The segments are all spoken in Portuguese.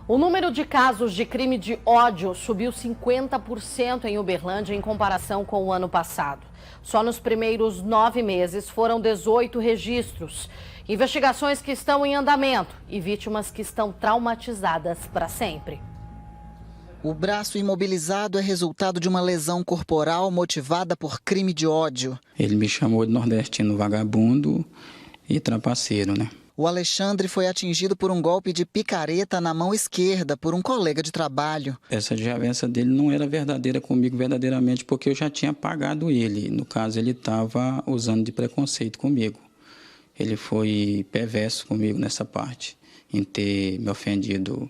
O número de casos de crime de ódio subiu 50% em Uberlândia em comparação com o ano passado. Só nos primeiros 9 meses foram 18 registros. Investigações que estão em andamento e vítimas que estão traumatizadas para sempre. O braço imobilizado é resultado de uma lesão corporal motivada por crime de ódio. Ele me chamou de nordestino vagabundo e trapaceiro, né? O Alexandre foi atingido por um golpe de picareta na mão esquerda por um colega de trabalho. Essa desavença dele não era verdadeira comigo verdadeiramente porque eu já tinha pagado ele. No caso, ele estava usando de preconceito comigo. Ele foi perverso comigo nessa parte, em ter me ofendido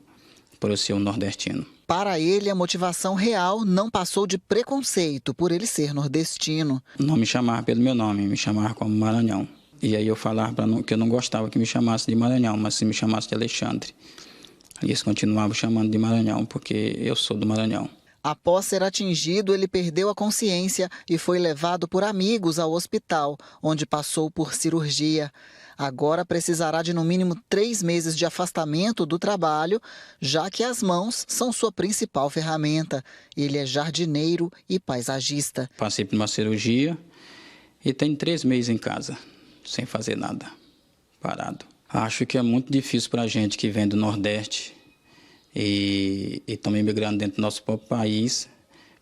por eu ser um nordestino. Para ele, a motivação real não passou de preconceito por ele ser nordestino. Não me chamava pelo meu nome, me chamava como Maranhão. E aí eu falava que eu não gostava que me chamasse de Maranhão, mas se me chamasse de Alexandre. E eles continuavam chamando de Maranhão, porque eu sou do Maranhão. Após ser atingido, ele perdeu a consciência e foi levado por amigos ao hospital, onde passou por cirurgia. Agora precisará de no mínimo 3 meses de afastamento do trabalho, já que as mãos são sua principal ferramenta. Ele é jardineiro e paisagista. Passei por uma cirurgia e tenho 3 meses em casa, sem fazer nada, parado. Acho que é muito difícil para a gente que vem do Nordeste e estamos imigrando dentro do nosso próprio país,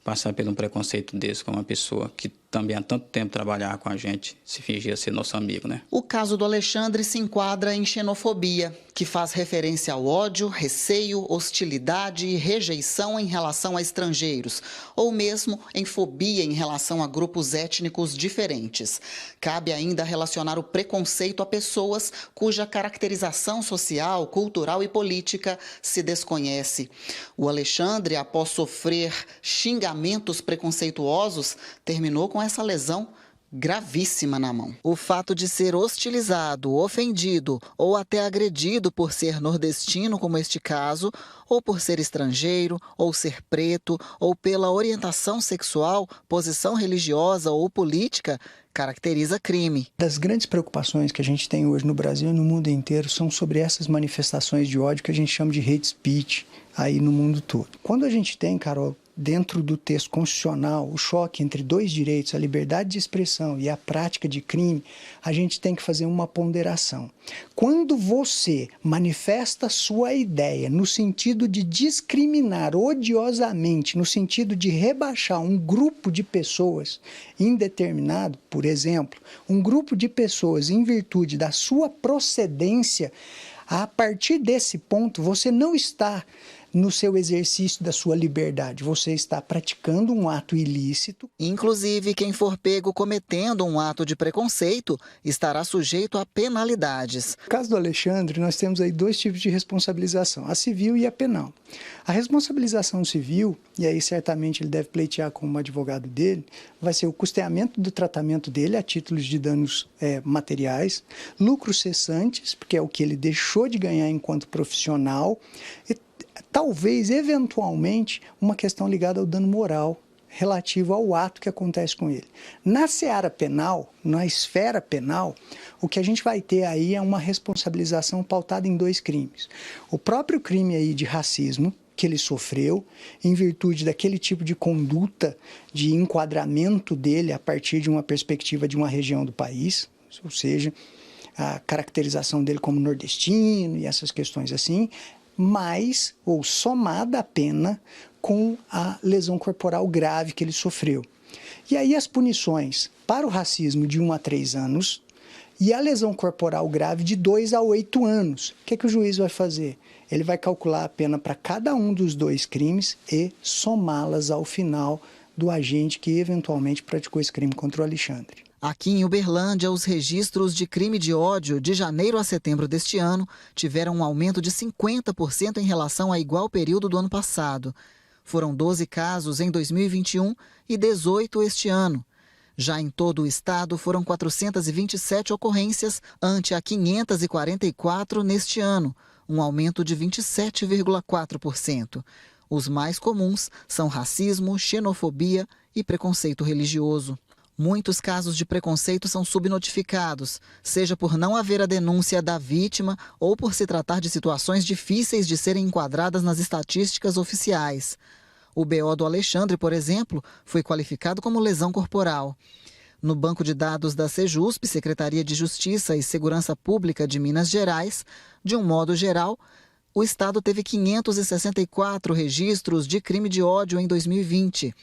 passar por um preconceito desse com uma pessoa que também há tanto tempo trabalhava com a gente, se fingia ser nosso amigo, né? O caso do Alexandre se enquadra em xenofobia, que faz referência ao ódio, receio, hostilidade e rejeição em relação a estrangeiros, ou mesmo em fobia em relação a grupos étnicos diferentes. Cabe ainda relacionar o preconceito a pessoas cuja caracterização social, cultural e política se desconhece. O Alexandre, após sofrer xingamentos preconceituosos, terminou com essa lesão gravíssima na mão. O fato de ser hostilizado, ofendido ou até agredido por ser nordestino, como este caso, ou por ser estrangeiro, ou ser preto, ou pela orientação sexual, posição religiosa ou política, caracteriza crime. Das grandes preocupações que a gente tem hoje no Brasil e no mundo inteiro são sobre essas manifestações de ódio que a gente chama de hate speech aí no mundo todo. Quando a gente tem, Carol, dentro do texto constitucional, o choque entre 2 direitos, a liberdade de expressão e a prática de crime, a gente tem que fazer uma ponderação. Quando você manifesta sua ideia no sentido de discriminar odiosamente, no sentido de rebaixar um grupo de pessoas indeterminado, por exemplo, um grupo de pessoas em virtude da sua procedência, a partir desse ponto você não está no seu exercício da sua liberdade, você está praticando um ato ilícito. Inclusive, quem for pego cometendo um ato de preconceito estará sujeito a penalidades. No caso do Alexandre, nós temos aí 2 tipos de responsabilização, a civil e a penal. A responsabilização civil, e aí certamente ele deve pleitear com o advogado dele, vai ser o custeamento do tratamento dele a títulos de danos materiais, lucros cessantes, porque é o que ele deixou de ganhar enquanto profissional, e talvez, eventualmente, uma questão ligada ao dano moral relativo ao ato que acontece com ele. Na seara penal, na esfera penal, o que a gente vai ter aí é uma responsabilização pautada em 2 crimes. O próprio crime aí de racismo, que ele sofreu, em virtude daquele tipo de conduta de enquadramento dele a partir de uma perspectiva de uma região do país, ou seja, a caracterização dele como nordestino e essas questões assim, mais ou somada a pena com a lesão corporal grave que ele sofreu. E aí as punições para o racismo de 1 a 3 anos e a lesão corporal grave de 2 a 8 anos. O que é que o juiz vai fazer? Ele vai calcular a pena para cada um dos 2 crimes e somá-las ao final do agente que eventualmente praticou esse crime contra o Alexandre. Aqui em Uberlândia, os registros de crime de ódio de janeiro a setembro deste ano tiveram um aumento de 50% em relação a igual período do ano passado. Foram 12 casos em 2021 e 18 este ano. Já em todo o estado, foram 427 ocorrências ante a 544 neste ano, um aumento de 27,4%. Os mais comuns são racismo, xenofobia e preconceito religioso. Muitos casos de preconceito são subnotificados, seja por não haver a denúncia da vítima ou por se tratar de situações difíceis de serem enquadradas nas estatísticas oficiais. O BO do Alexandre, por exemplo, foi qualificado como lesão corporal. No banco de dados da Sejusp, Secretaria de Justiça e Segurança Pública de Minas Gerais, de um modo geral, o Estado teve 564 registros de crime de ódio em 2020.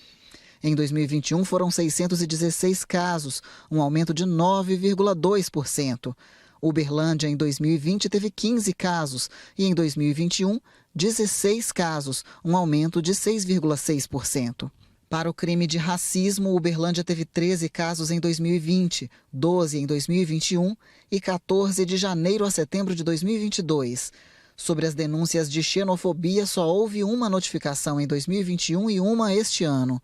Em 2021, foram 616 casos, um aumento de 9,2%. Uberlândia, em 2020, teve 15 casos e, em 2021, 16 casos, um aumento de 6,6%. Para o crime de racismo, Uberlândia teve 13 casos em 2020, 12 em 2021 e 14 de janeiro a setembro de 2022. Sobre as denúncias de xenofobia, só houve uma notificação em 2021 e uma este ano.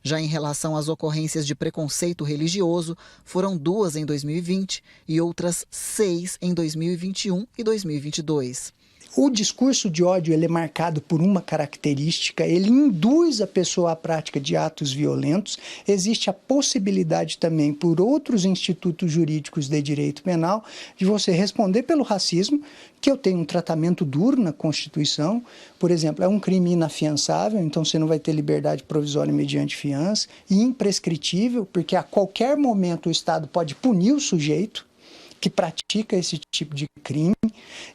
Já em relação às ocorrências de preconceito religioso, foram 2 em 2020 e outras 6 em 2021 e 2022. O discurso de ódio ele é marcado por uma característica, ele induz a pessoa à prática de atos violentos. Existe a possibilidade também, por outros institutos jurídicos de direito penal, de você responder pelo racismo, que eu tenho um tratamento duro na Constituição. Por exemplo, é um crime inafiançável, então você não vai ter liberdade provisória mediante fiança, e imprescritível, porque a qualquer momento o Estado pode punir o sujeito que pratica esse tipo de crime,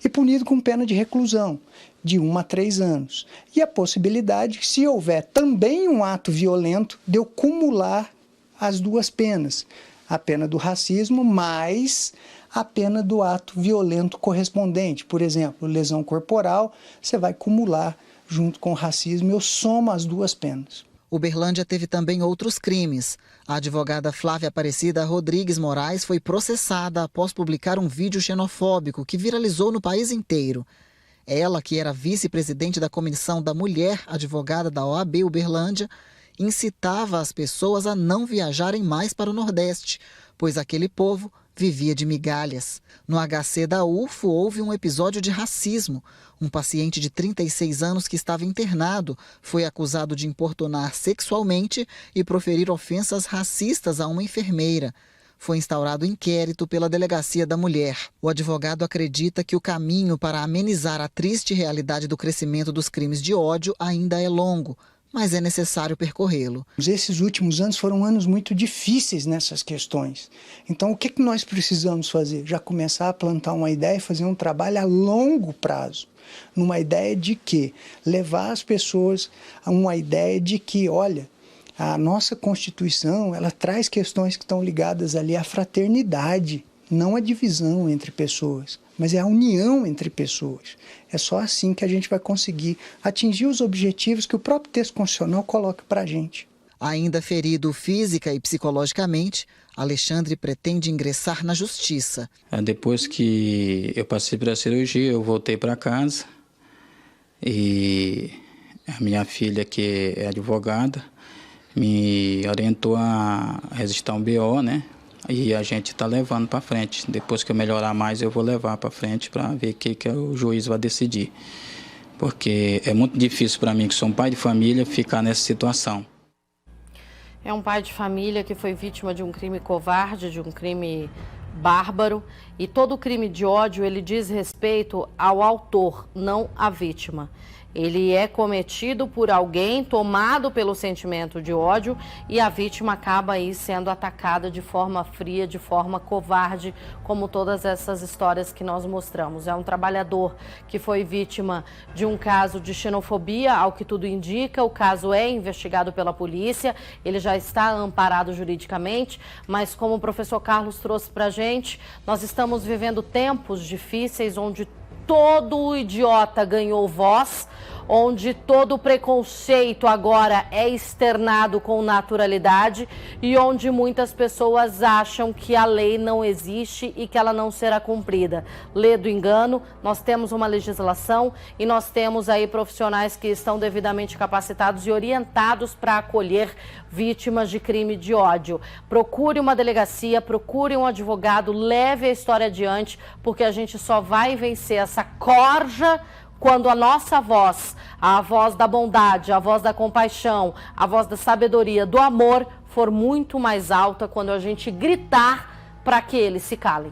e punido com pena de reclusão de 1 a 3 anos. E a possibilidade, se houver também um ato violento, de eu cumular as duas penas, a pena do racismo mais a pena do ato violento correspondente. Por exemplo, lesão corporal, você vai cumular junto com o racismo, eu somo as duas penas. Uberlândia teve também outros crimes. A advogada Flávia Aparecida Rodrigues Moraes foi processada após publicar um vídeo xenofóbico que viralizou no país inteiro. Ela, que era vice-presidente da Comissão da Mulher, advogada da OAB Uberlândia, incitava as pessoas a não viajarem mais para o Nordeste, pois aquele povo vivia de migalhas. No HC da UFO houve um episódio de racismo. Um paciente de 36 anos que estava internado foi acusado de importunar sexualmente e proferir ofensas racistas a uma enfermeira. Foi instaurado inquérito pela Delegacia da Mulher. O advogado acredita que o caminho para amenizar a triste realidade do crescimento dos crimes de ódio ainda é longo, mas é necessário percorrê-lo. Esses últimos anos foram anos muito difíceis nessas questões. Então, o que nós precisamos fazer? Já começar a plantar uma ideia e fazer um trabalho a longo prazo. Numa ideia de que levar as pessoas a uma ideia de que, olha, a nossa Constituição, ela traz questões que estão ligadas ali à fraternidade, não à divisão entre pessoas, mas é a união entre pessoas. É só assim que a gente vai conseguir atingir os objetivos que o próprio texto constitucional coloca para a gente. Ainda ferido física e psicologicamente, Alexandre pretende ingressar na justiça. Depois que eu passei pela cirurgia, eu voltei para casa e a minha filha, que é advogada, me orientou a registrar um BO, né? E a gente está levando para frente. Depois que eu melhorar mais, eu vou levar para frente para ver o que o juiz vai decidir. Porque é muito difícil para mim, que sou um pai de família, ficar nessa situação. É um pai de família que foi vítima de um crime covarde, de um crime bárbaro. E todo crime de ódio, ele diz respeito ao autor, não à vítima. Ele é cometido por alguém tomado pelo sentimento de ódio e a vítima acaba aí sendo atacada de forma fria, de forma covarde, como todas essas histórias que nós mostramos. É um trabalhador que foi vítima de um caso de xenofobia, ao que tudo indica. O caso é investigado pela polícia, ele já está amparado juridicamente, mas como o professor Carlos trouxe para a gente, nós estamos vivendo tempos difíceis onde todo idiota ganhou voz, onde todo preconceito agora é externado com naturalidade e onde muitas pessoas acham que a lei não existe e que ela não será cumprida. Lê do engano, nós temos uma legislação e nós temos aí profissionais que estão devidamente capacitados e orientados para acolher vítimas de crime de ódio. Procure uma delegacia, procure um advogado, leve a história adiante, porque a gente só vai vencer essa corja quando a nossa voz, a voz da bondade, a voz da compaixão, a voz da sabedoria, do amor, for muito mais alta quando a gente gritar para que eles se calem.